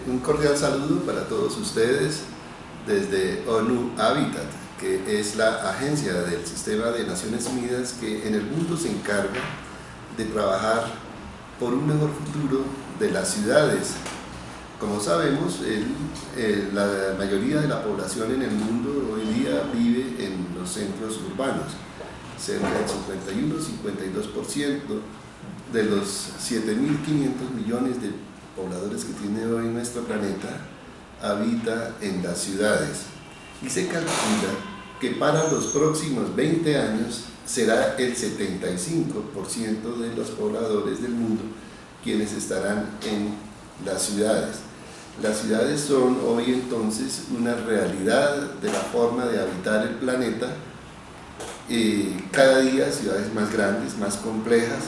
Un cordial saludo para todos ustedes desde ONU Habitat, que es la agencia del Sistema de Naciones Unidas que en el mundo se encarga de trabajar por un mejor futuro de las ciudades. Como sabemos, la mayoría de la población en el mundo hoy día vive en los centros urbanos. Cerca del 51-52% de los 7.500 millones de pobladores que tiene hoy nuestro planeta habita en las ciudades. Y se calcula que para los próximos 20 años será el 75% de los pobladores del mundo quienes estarán en las ciudades. Las ciudades son hoy entonces una realidad de la forma de habitar el planeta. Cada día ciudades más grandes, más complejas.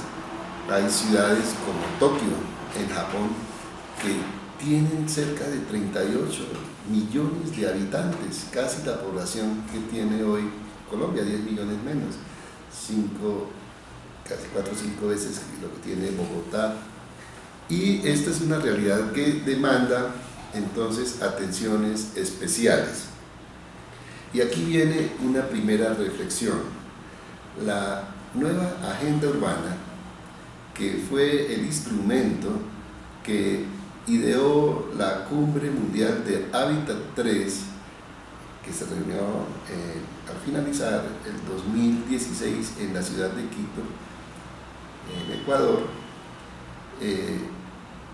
Hay ciudades como Tokio, en Japón, que tienen cerca de 38 millones de habitantes, casi la población que tiene hoy Colombia, 10 millones menos, casi 4 o 5 veces lo que tiene Bogotá. Y esta es una realidad que demanda entonces atenciones especiales. Y aquí viene una primera reflexión. La nueva agenda urbana, que fue el instrumento que ideó la Cumbre Mundial de Hábitat 3, que se reunió al finalizar el 2016 en la ciudad de Quito, en Ecuador,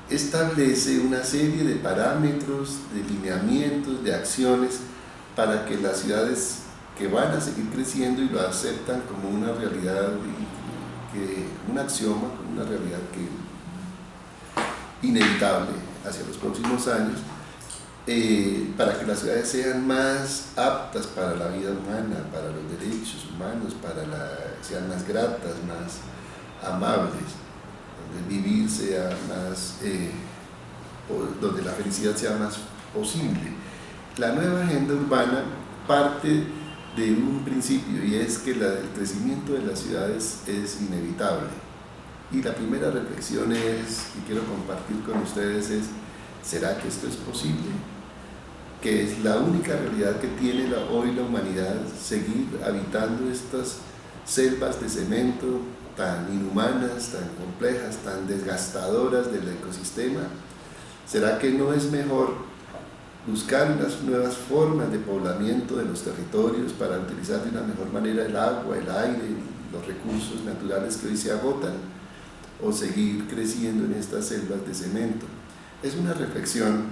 establece una serie de parámetros, de lineamientos, de acciones para que las ciudades que van a seguir creciendo y lo aceptan como una realidad, un axioma, como una realidad inevitable hacia los próximos años, para que las ciudades sean más aptas para la vida humana, para los derechos humanos, sean más gratas, más amables, donde vivir sea más, donde la felicidad sea más posible. La nueva agenda urbana parte de un principio, y es que el crecimiento de las ciudades es inevitable. Y la primera reflexión que quiero compartir con ustedes es: ¿será que esto es posible? Que es la única realidad que tiene hoy la humanidad, seguir habitando estas selvas de cemento tan inhumanas, tan complejas, tan desgastadoras del ecosistema. ¿Será que no es mejor buscar unas nuevas formas de poblamiento de los territorios para utilizar de una mejor manera el agua, el aire, los recursos naturales que hoy se agotan, o seguir creciendo en estas selvas de cemento? Es una reflexión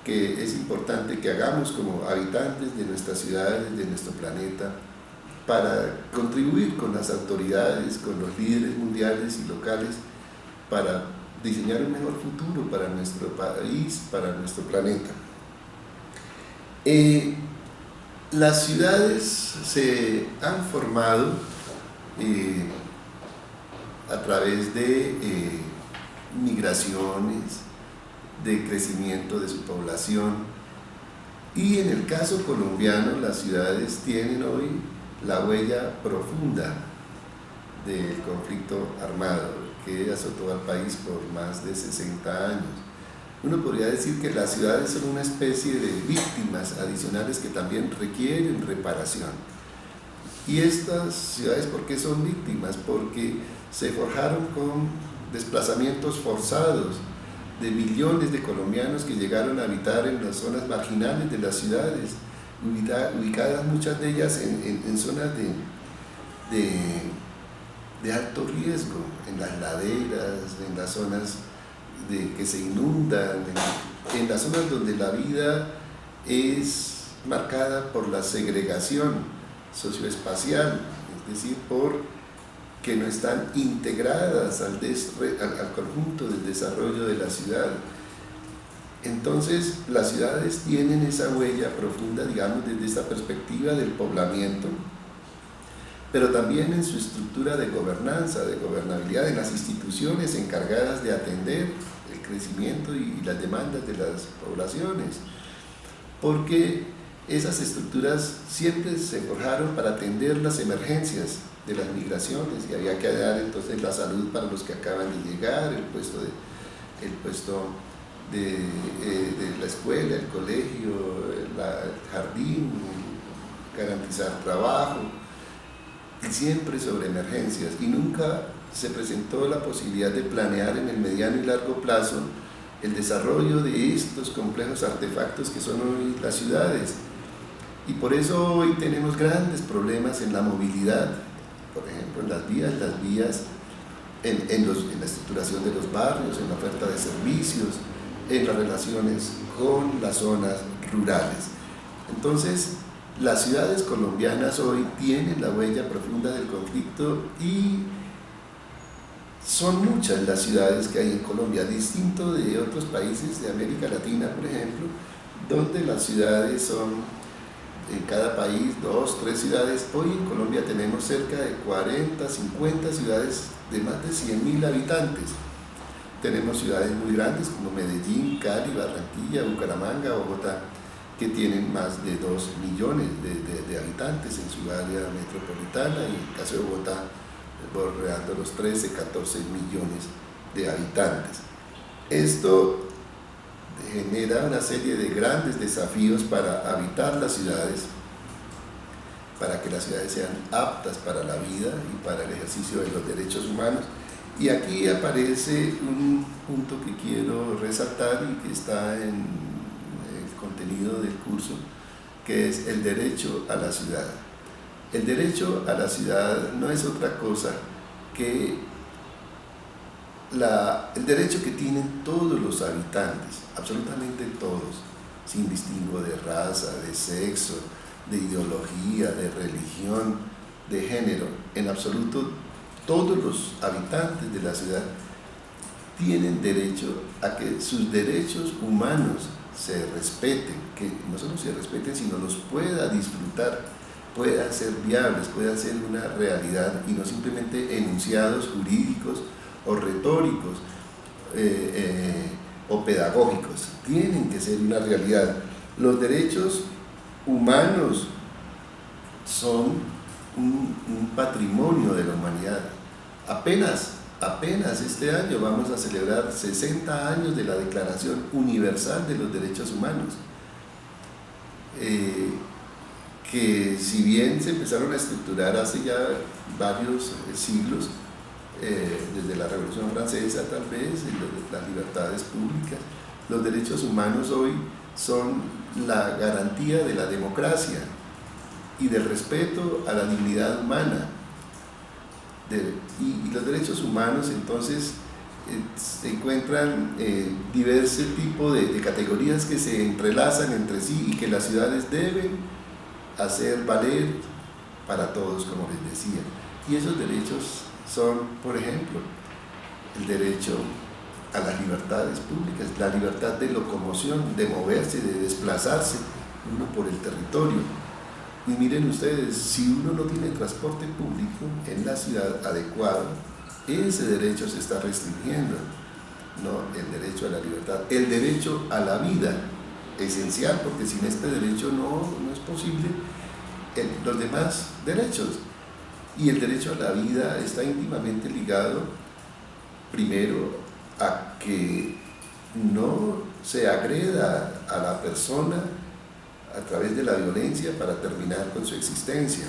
que es importante que hagamos como habitantes de nuestras ciudades, de nuestro planeta, para contribuir con las autoridades, con los líderes mundiales y locales, para diseñar un mejor futuro para nuestro país, para nuestro planeta. Las ciudades se han formado a través de migraciones, de crecimiento de su población, y en el caso colombiano las ciudades tienen hoy la huella profunda del conflicto armado que azotó al país por más de 60 años. Uno podría decir que las ciudades son una especie de víctimas adicionales que también requieren reparación. Y estas ciudades, ¿por qué son víctimas? Porque se forjaron con desplazamientos forzados de millones de colombianos que llegaron a habitar en las zonas marginales de las ciudades, ubicadas muchas de ellas en zonas de alto riesgo, en las laderas, en las zonas que se inundan, en las zonas donde la vida es marcada por la segregación socioespacial, es decir, que no están integradas al conjunto del desarrollo de la ciudad. Entonces, las ciudades tienen esa huella profunda, digamos, desde esta perspectiva del poblamiento, pero también en su estructura de gobernanza, de gobernabilidad, en las instituciones encargadas de atender el crecimiento y las demandas de las poblaciones, porque esas estructuras siempre se forjaron para atender las emergencias de las migraciones, y había que dar entonces la salud para los que acaban de llegar, el puesto de la escuela, el colegio, el jardín, garantizar trabajo, y siempre sobre emergencias, y nunca se presentó la posibilidad de planear en el mediano y largo plazo el desarrollo de estos complejos artefactos que son hoy las ciudades. Y por eso hoy tenemos grandes problemas en la movilidad, por ejemplo en las vías, en la estructuración de los barrios, en la oferta de servicios, en las relaciones con las zonas rurales. Entonces, las ciudades colombianas hoy tienen la huella profunda del conflicto y son muchas las ciudades que hay en Colombia, distinto de otros países de América Latina, por ejemplo, donde las ciudades son en cada país 2, 3 ciudades. Hoy en Colombia tenemos cerca de 40, 50 ciudades de más de 100.000 habitantes. Tenemos ciudades muy grandes como Medellín, Cali, Barranquilla, Bucaramanga, Bogotá, que tienen más de 2 millones de habitantes en su área metropolitana, y en el caso de Bogotá bordeando los 13, 14 millones de habitantes. Esto genera una serie de grandes desafíos para habitar las ciudades, para que las ciudades sean aptas para la vida y para el ejercicio de los derechos humanos. Y aquí aparece un punto que quiero resaltar y que está en el contenido del curso, que es el derecho a la ciudad. El derecho a la ciudad no es otra cosa que el derecho que tienen todos los habitantes, absolutamente todos, sin distingo de raza, de sexo, de ideología, de religión, de género, en absoluto todos los habitantes de la ciudad tienen derecho a que sus derechos humanos se respeten, que no solo se respeten, sino los pueda disfrutar, puedan ser viables, puedan ser una realidad y no simplemente enunciados jurídicos o retóricos o pedagógicos. Tienen que ser una realidad. Los derechos humanos son un patrimonio de la humanidad. Apenas este año vamos a celebrar 60 años de la Declaración Universal de los Derechos Humanos, que si bien se empezaron a estructurar hace ya varios siglos, desde la Revolución Francesa tal vez, las libertades públicas, los derechos humanos hoy son la garantía de la democracia y del respeto a la dignidad humana. Y los derechos humanos entonces se encuentran diversos tipos de categorías que se entrelazan entre sí y que las ciudades deben hacer valer para todos, como les decía. Y esos derechos son, por ejemplo, el derecho a las libertades públicas, la libertad de locomoción, de moverse, de desplazarse uno por el territorio. Y miren ustedes, si uno no tiene transporte público en la ciudad adecuado, ese derecho se está restringiendo, ¿no? El derecho a la libertad, el derecho a la vida, esencial, porque sin este derecho no es posible los demás derechos. Y el derecho a la vida está íntimamente ligado, primero, a que no se agreda a la persona a través de la violencia para terminar con su existencia.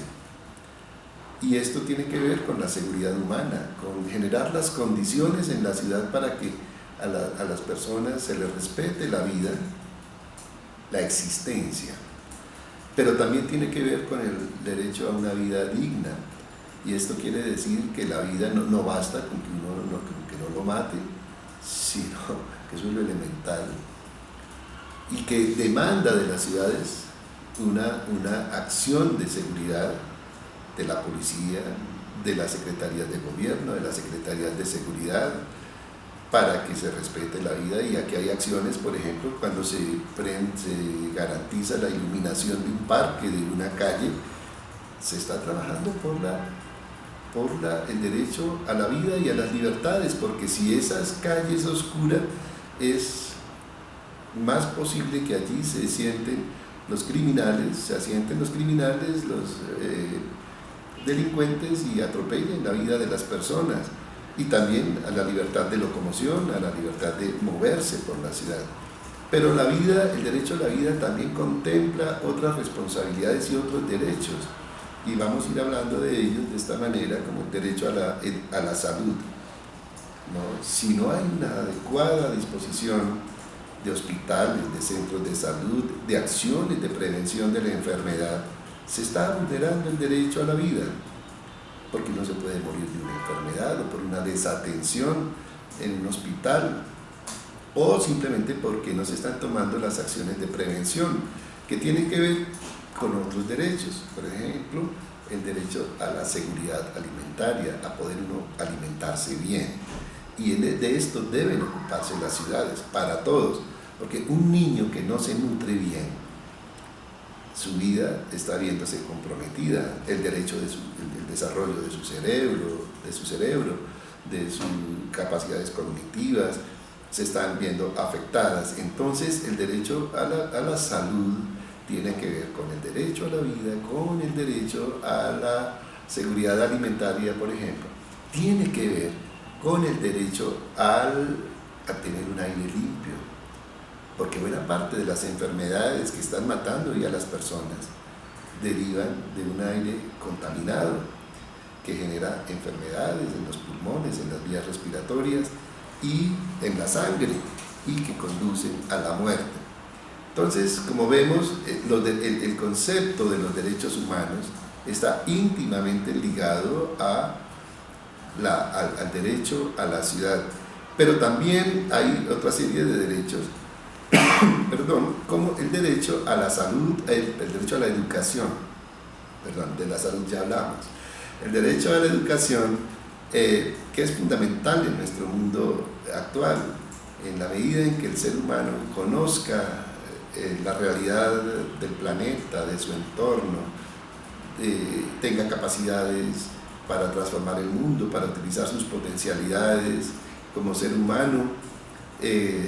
Y esto tiene que ver con la seguridad humana, con generar las condiciones en la ciudad para que a las personas se les respete la vida, la existencia. Pero también tiene que ver con el derecho a una vida digna. Y esto quiere decir que la vida no basta con que uno no lo mate, sino que eso es lo elemental. Y que demanda de las ciudades una acción de seguridad de la policía, de las secretarías de gobierno, de las secretarías de seguridad, para que se respete la vida. Y aquí hay acciones, por ejemplo, cuando se garantiza la iluminación de un parque, de una calle, se está trabajando por el derecho a la vida y a las libertades, porque si esas calles oscuras es más posible que allí se asienten los criminales, los delincuentes y atropellen la vida de las personas. y también a la libertad de locomoción, a la libertad de moverse por la ciudad. Pero la vida, el derecho a la vida también contempla otras responsabilidades y otros derechos, y vamos a ir hablando de ellos de esta manera, como el derecho a la salud, ¿no? Si no hay una adecuada disposición de hospitales, de centros de salud, de acciones de prevención de la enfermedad, se está vulnerando el derecho a la vida, porque no se puede morir de una enfermedad o por una desatención en un hospital, o simplemente porque no se están tomando las acciones de prevención que tienen que ver con otros derechos, por ejemplo, el derecho a la seguridad alimentaria, a poder uno alimentarse bien. Y de esto deben ocuparse las ciudades, para todos, porque un niño que no se nutre bien, su vida está viéndose comprometida, el derecho del desarrollo de su cerebro, de sus capacidades cognitivas, se están viendo afectadas. Entonces el derecho a la salud tiene que ver con el derecho a la vida, con el derecho a la seguridad alimentaria, por ejemplo. Tiene que ver con el derecho a tener un aire limpio, porque buena parte de las enfermedades que están matando hoy a las personas derivan de un aire contaminado, que genera enfermedades en los pulmones, en las vías respiratorias y en la sangre, y que conducen a la muerte. Entonces, como vemos, el concepto de los derechos humanos está íntimamente ligado al derecho a la ciudad, pero también hay otra serie de derechos, como el derecho a la salud, el derecho a la educación, de la salud ya hablamos, el derecho a la educación, que es fundamental en nuestro mundo actual, en la medida en que el ser humano conozca la realidad del planeta, de su entorno, tenga capacidades para transformar el mundo, para utilizar sus potencialidades como ser humano,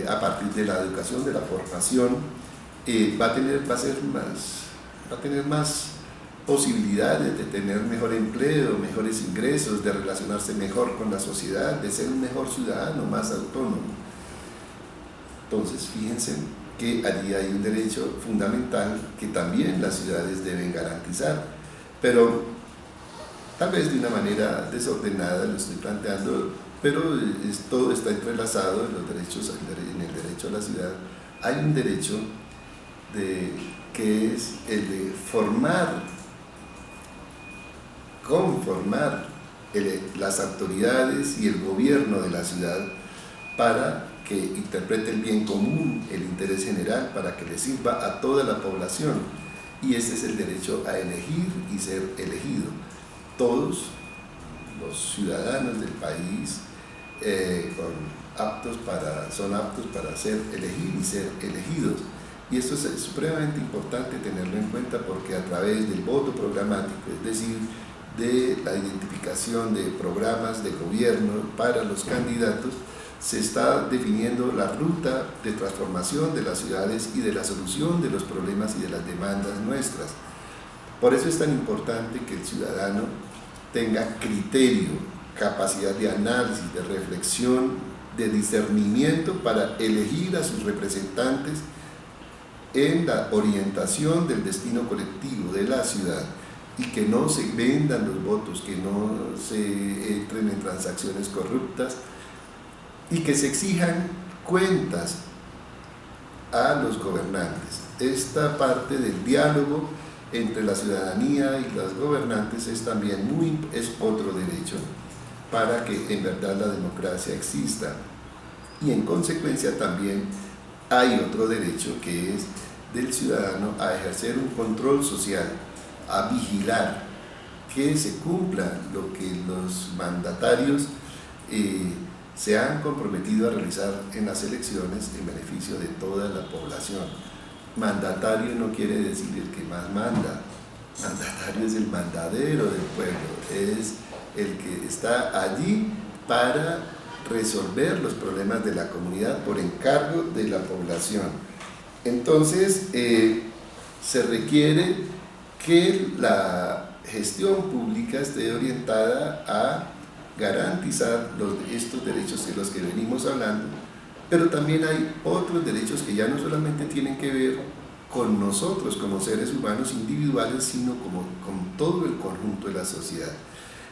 a partir de la educación, de la formación, va a tener más posibilidades de tener mejor empleo, mejores ingresos, de relacionarse mejor con la sociedad, de ser un mejor ciudadano, más autónomo. Entonces, fíjense que allí hay un derecho fundamental que también las ciudades deben garantizar, pero tal vez de una manera desordenada lo estoy planteando, pero todo está entrelazado en los derechos, en el derecho a la ciudad. Hay un derecho que es el de conformar las autoridades y el gobierno de la ciudad para que interprete el bien común, el interés general, para que le sirva a toda la población. Y ese es el derecho a elegir y ser elegido. Todos los ciudadanos del país son aptos para elegir y ser elegidos. Y esto es supremamente importante tenerlo en cuenta, porque a través del voto programático, es decir, de la identificación de programas de gobierno para los candidatos, se está definiendo la ruta de transformación de las ciudades y de la solución de los problemas y de las demandas nuestras. Por eso es tan importante que el ciudadano tenga criterio, capacidad de análisis, de reflexión, de discernimiento para elegir a sus representantes en la orientación del destino colectivo de la ciudad, y que no se vendan los votos, que no se entren en transacciones corruptas, y que se exijan cuentas a los gobernantes. Esta parte del diálogo entre la ciudadanía y los gobernantes es también es otro derecho para que en verdad la democracia exista. Y en consecuencia también hay otro derecho, que es del ciudadano a ejercer un control social, a vigilar que se cumpla lo que los mandatarios se han comprometido a realizar en las elecciones en beneficio de toda la población. Mandatario no quiere decir el que más manda, mandatario es el mandadero del pueblo, es el que está allí para resolver los problemas de la comunidad por encargo de la población. Entonces, se requiere que la gestión pública esté orientada a garantizar estos derechos de los que venimos hablando, pero también hay otros derechos que ya no solamente tienen que ver con nosotros como seres humanos individuales, sino con todo el conjunto de la sociedad.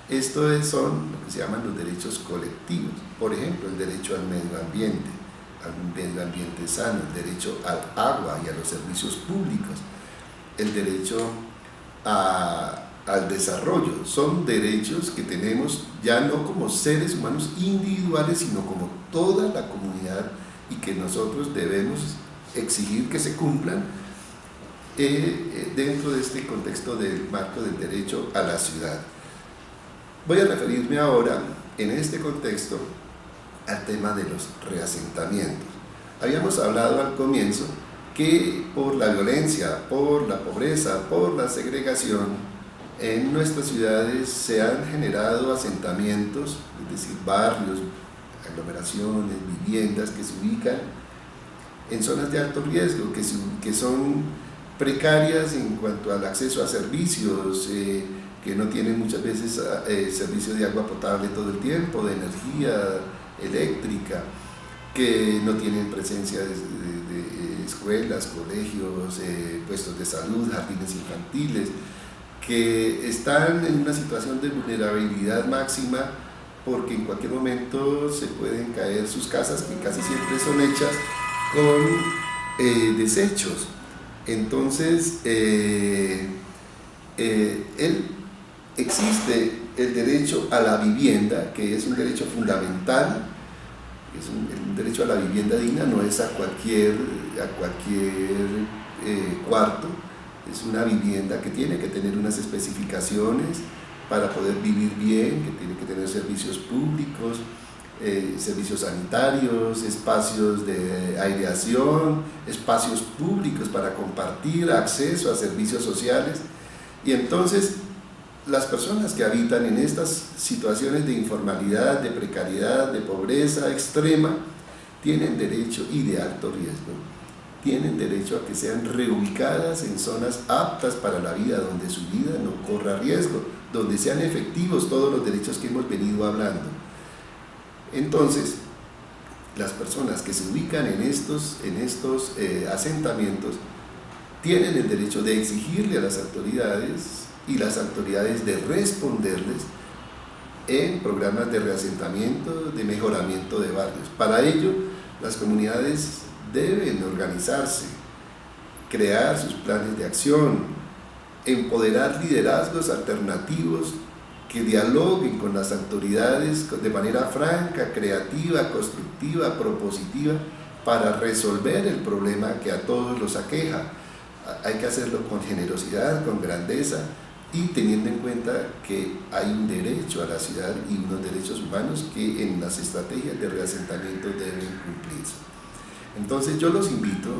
Estos son lo que se llaman los derechos colectivos, por ejemplo, el derecho al medio ambiente sano, el derecho al agua y a los servicios públicos, el derecho al desarrollo. Son derechos que tenemos ya no como seres humanos individuales, sino como toda la comunidad, y que nosotros debemos exigir que se cumplan dentro de este contexto del marco del derecho a la ciudad. Voy a referirme ahora, en este contexto, al tema de los reasentamientos. Habíamos hablado al comienzo que por la violencia, por la pobreza, por la segregación, en nuestras ciudades se han generado asentamientos, es decir, barrios, aglomeraciones, viviendas que se ubican en zonas de alto riesgo, que son precarias en cuanto al acceso a servicios, que no tienen muchas veces servicio de agua potable todo el tiempo, de energía eléctrica, que no tienen presencia de escuelas, colegios, puestos de salud, jardines infantiles, que están en una situación de vulnerabilidad máxima porque en cualquier momento se pueden caer sus casas, que casi siempre son hechas con desechos. Entonces, existe el derecho a la vivienda, que es un derecho fundamental, el derecho a la vivienda digna no es a cualquier cuarto, es una vivienda que tiene que tener unas especificaciones para poder vivir bien, que tiene que tener servicios públicos, servicios sanitarios, espacios de aireación, espacios públicos para compartir, acceso a servicios sociales. Y entonces las personas que habitan en estas situaciones de informalidad, de precariedad, de pobreza extrema, tienen derecho, y de alto riesgo, tienen derecho a que sean reubicadas en zonas aptas para la vida, donde su vida no corra riesgo, donde sean efectivos todos los derechos que hemos venido hablando. Entonces, las personas que se ubican en estos asentamientos tienen el derecho de exigirle a las autoridades, y las autoridades de responderles en programas de reasentamiento, de mejoramiento de barrios. Para ello, las comunidades deben organizarse, crear sus planes de acción, empoderar liderazgos alternativos que dialoguen con las autoridades de manera franca, creativa, constructiva, propositiva, para resolver el problema que a todos los aqueja. Hay que hacerlo con generosidad, con grandeza, y teniendo en cuenta que hay un derecho a la ciudad y unos derechos humanos que en las estrategias de reasentamiento deben cumplirse. Entonces yo los invito,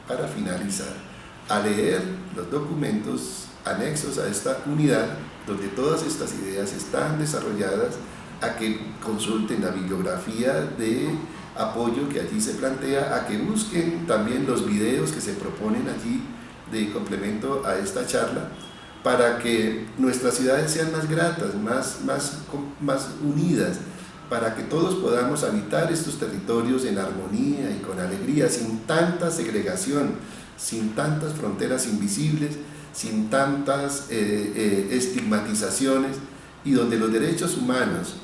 para finalizar, a leer los documentos anexos a esta unidad, donde todas estas ideas están desarrolladas, a que consulten la bibliografía de apoyo que allí se plantea, a que busquen también los videos que se proponen allí de complemento a esta charla, para que nuestras ciudades sean más gratas, más unidas, para que todos podamos habitar estos territorios en armonía y con alegría, sin tanta segregación, sin tantas fronteras invisibles, sin tantas estigmatizaciones, y donde los derechos humanos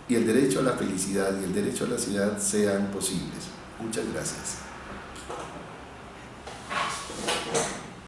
y el derecho a la felicidad y el derecho a la ciudad sean posibles. Muchas gracias.